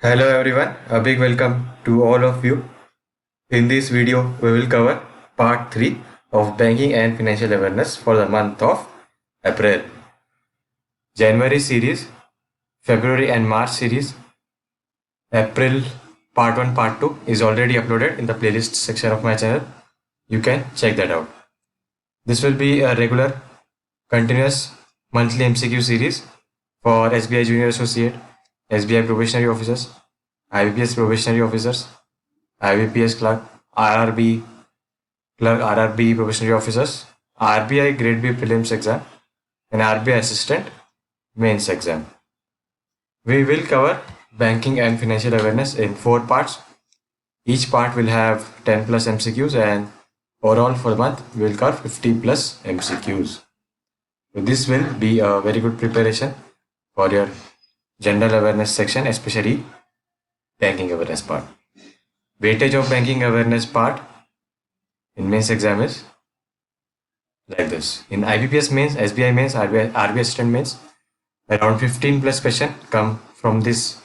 Hello everyone, a big welcome to all of you. In this video, we will cover part 3 of banking and financial awareness for the month of April. January series, February and March series, April part 1, part 2 is already uploaded in the playlist section of my channel. You can check that out. This will be a regular, continuous monthly MCQ series for SBI Junior Associate, SBI Probationary Officers, IBPS Probationary Officers, IBPS Clerk, RRB Clerk, RRB Probationary Officers, RBI Grade B Prelims Exam, and RBI Assistant Mains Exam. We will cover banking and financial awareness in 4 parts. Each part will have 10 plus MCQs, and overall for the month we will cover 50 plus MCQs. So this will be a very good preparation for your general awareness section, especially banking awareness part. Weightage of banking awareness part in mains exam is like this. In IBPS mains, SBI mains, RBI assistant mains, around 15 plus question come from this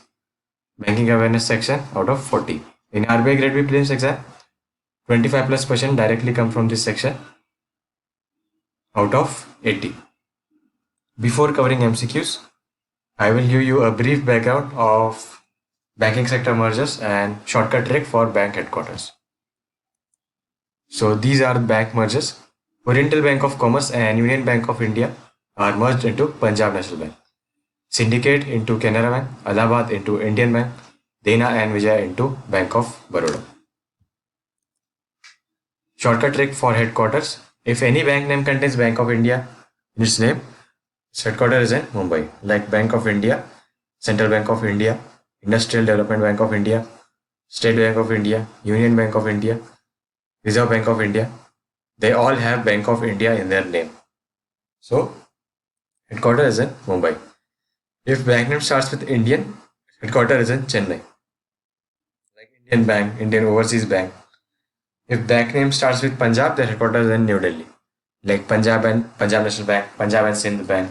banking awareness section out of 40. In RBI grade B prelims exam, 25 plus question directly come from this section out of 80. Before covering MCQs, I will give you a brief background of banking sector mergers and shortcut trick for bank headquarters. So these are the bank mergers. Oriental Bank of Commerce and Union Bank of India are merged into Punjab National Bank. Syndicate into Canara Bank, Allahabad into Indian Bank, Dena and Vijaya into Bank of Baroda. Shortcut trick for headquarters. If any bank name contains Bank of India in its name, its headquarters is in Mumbai, like Bank of India, Central Bank of India, Industrial Development Bank of India, State Bank of India, Union Bank of India, Reserve Bank of India. They all have Bank of India in their name. So, headquarters is in Mumbai. If bank name starts with Indian, headquarters is in Chennai. Like Indian Bank, Indian Overseas Bank. If bank name starts with Punjab, their headquarters is in New Delhi. Like Punjab and Punjab National Bank, Punjab and Sindh Bank.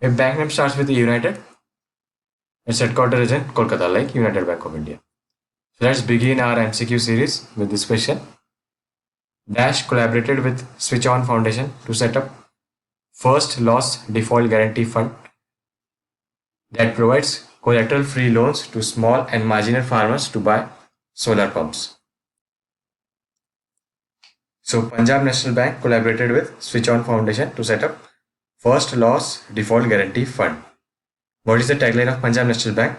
If bank name starts with United, its headquarters is in Kolkata, like United Bank of India. So let's begin our MCQ series with this question. Dash collaborated with Switch On Foundation to set up first loss default guarantee fund that provides collateral free loans to small and marginal farmers to buy solar pumps. So Punjab National Bank collaborated with Switch On Foundation to set up first loss default guarantee fund. What is the tagline of Punjab National Bank?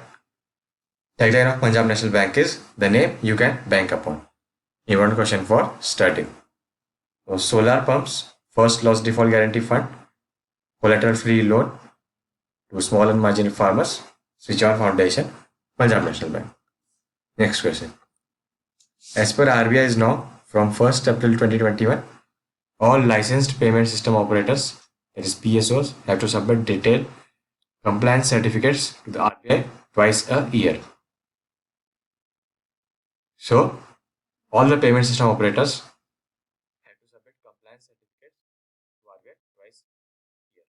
Tagline of Punjab National Bank is the name you can bank upon. Important question for starting. So solar pumps, first loss default guarantee fund, collateral free loan to small and marginal farmers, Switch On Foundation, Punjab National Bank. Next question. As per RBI's norm from 1st April 2021, all licensed payment system operators, that is PSOs, have to submit detailed compliance certificates to the RBI twice a year. So, all the payment system operators have to submit compliance certificates to RBI twice a year.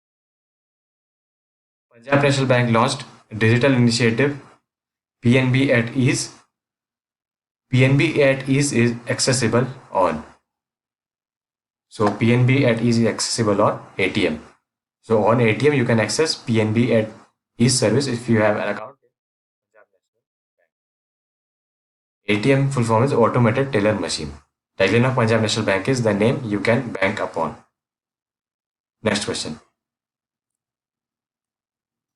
Punjab National Bank launched a digital initiative PNB at Ease. PNB at Ease is accessible on. So PNB at Ease is accessible on ATM. So on ATM you can access PNB at Ease service if you have an account in Punjab National Bank. ATM full form is automated teller machine. Tagline of Punjab National Bank is the name you can bank upon. Next question.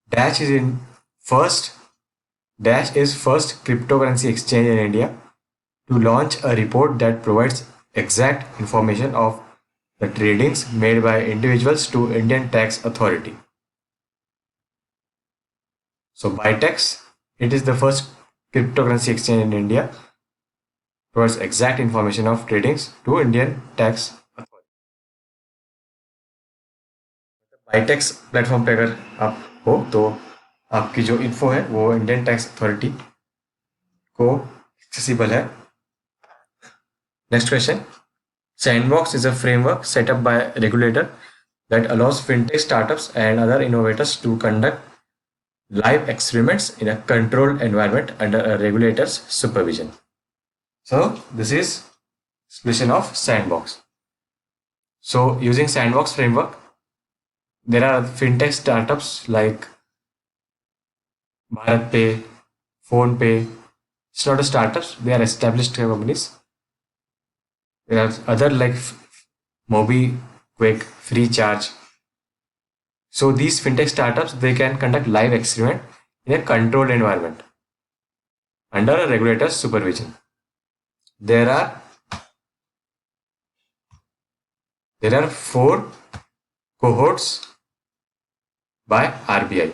Dash is first cryptocurrency exchange in India to launch a report that provides exact information of the tradings made by individuals to Indian Tax Authority. So Bytex, it is the first cryptocurrency exchange in India, provides exact information of tradings to Indian Tax Authority. Bytex platform पे अगर आप हो तो आपकी जो info है वो Indian tax authority को एक्सेसिबल है. Next question. Sandbox is a framework set up by a regulator that allows fintech startups and other innovators to conduct live experiments in a controlled environment under a regulator's supervision. So this is explanation of sandbox. So using sandbox framework, there are fintech startups like BharatPe, PhonePe. It's not a startups; they are established companies. There are other like MobiQuick, FreeCharge. So these fintech startups, they can conduct live experiment in a controlled environment under a regulator's supervision. There are 4 cohorts by RBI.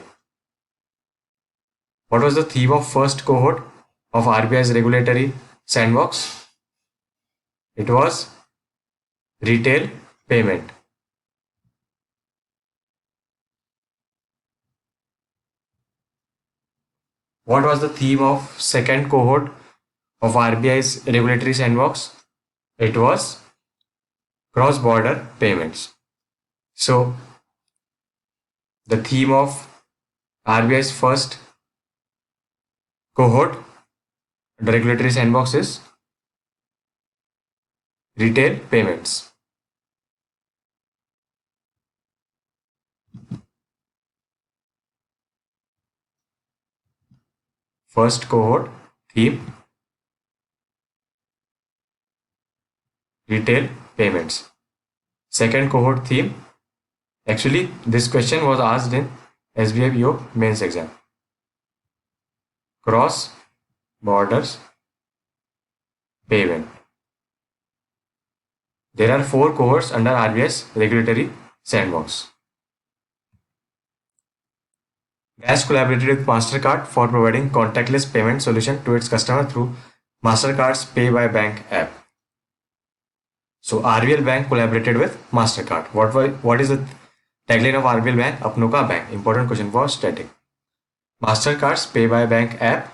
What was the theme of first cohort of RBI's regulatory sandbox? It was retail payment. What was the theme of second cohort of RBI's regulatory sandbox? It was cross-border payments. So the theme of RBI's first cohort, the regulatory sandbox, is retail payments. First cohort theme, retail payments. Second cohort theme, actually this question was asked in SBI PO mains exam. Cross borders payment. There are 4 cohorts under RBI's regulatory sandbox. Dash collaborated with MasterCard for providing contactless payment solution to its customer through MasterCard's Pay by Bank app. So RBL Bank collaborated with MasterCard. What is the tagline of RBL Bank? Apno ka bank. Important question for static. MasterCard's Pay by Bank app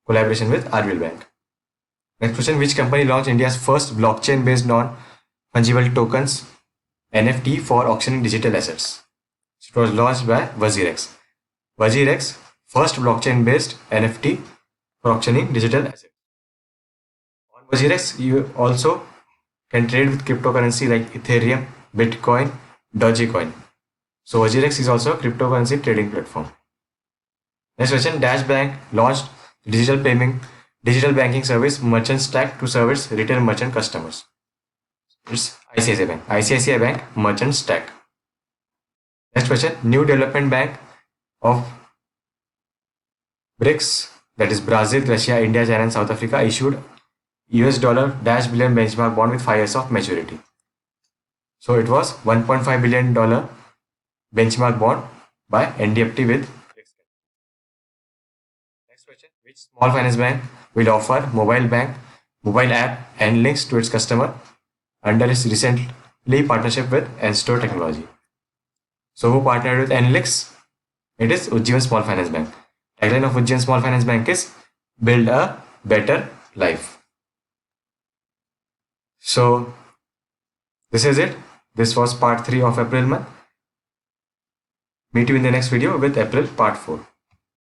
collaboration with RBL Bank. Next question: which company launched India's first blockchain-based non-fungible tokens (NFT) for auctioning digital assets? It was launched by WazirX. WazirX, first blockchain-based NFT for auctioning digital assets. On WazirX, you also can trade with cryptocurrency like Ethereum, Bitcoin, Dogecoin. So WazirX is also a cryptocurrency trading platform. Next question: Dash Bank launched digital banking service Merchant Stack to service retail merchant customers. It's ICICI Bank. ICICI Bank Merchant Stack. Next question: New Development Bank of BRICS, that is Brazil, Russia, India, China, and South Africa, issued $dash billion benchmark bond with 5 years of maturity. So it was $1.5 billion benchmark bond by NDFT with BRICS. Next question: which small finance bank will offer mobile app and links to its customer under its recently partnership with Enstore Technology? So who partnered with Enlix? It is Ujjivan Small Finance Bank. Tagline of Ujjivan Small Finance Bank is build a better life. So this is it. This was part 3 of April month. Meet you in the next video with April part 4.